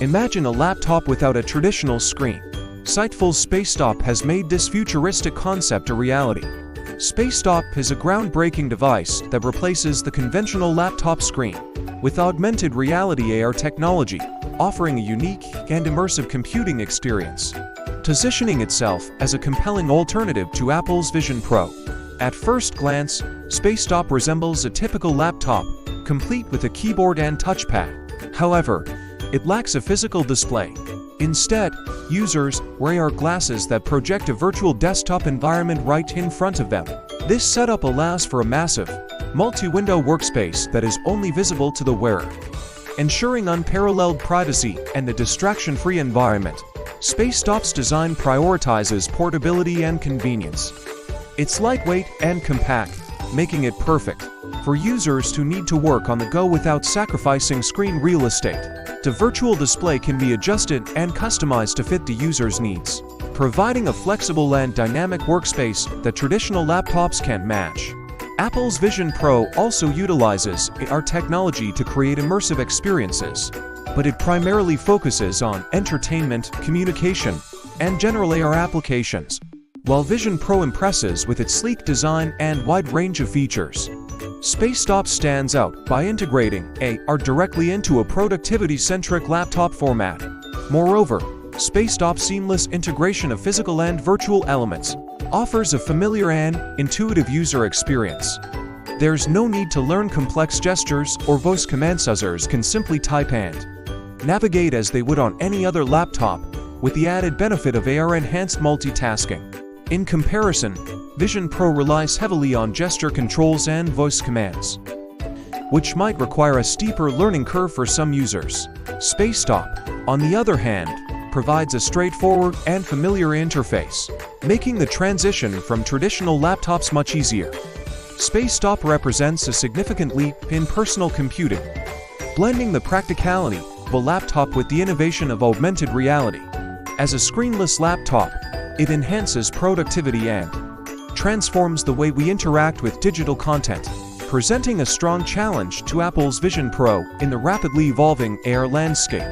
Imagine a laptop without a traditional screen. Sightful's Spacetop has made this futuristic concept a reality. Spacetop is a groundbreaking device that replaces the conventional laptop screen with augmented reality AR technology, offering a unique and immersive computing experience, positioning itself as a compelling alternative to Apple's Vision Pro. At first glance, Spacetop resembles a typical laptop, complete with a keyboard and touchpad. However, it lacks a physical display. Instead, users wear AR glasses that project a virtual desktop environment right in front of them. This setup allows for a massive, multi-window workspace that is only visible to the wearer, ensuring unparalleled privacy and a distraction-free environment. Spacetop's design prioritizes portability and convenience. It's lightweight and compact, making it perfect for users who need to work on the go without sacrificing screen real estate. The virtual display can be adjusted and customized to fit the user's needs, providing a flexible and dynamic workspace that traditional laptops can't match. Apple's Vision Pro also utilizes AR technology to create immersive experiences, but it primarily focuses on entertainment, communication, and general AR applications. While Vision Pro impresses with its sleek design and wide range of features, Spacetop stands out by integrating AR directly into a productivity-centric laptop format. Moreover, Spacetop's seamless integration of physical and virtual elements offers a familiar and intuitive user experience. There's no need to learn complex gestures or voice commands. Users can simply type and navigate as they would on any other laptop, with the added benefit of AR-enhanced multitasking. In comparison, Vision Pro relies heavily on gesture controls and voice commands, which might require a steeper learning curve for some users. Spacetop, on the other hand, provides a straightforward and familiar interface, making the transition from traditional laptops much easier. Spacetop represents a significant leap in personal computing, blending the practicality of a laptop with the innovation of augmented reality. As a screenless laptop, it enhances productivity and transforms the way we interact with digital content, presenting a strong challenge to Apple's Vision Pro in the rapidly evolving AR landscape.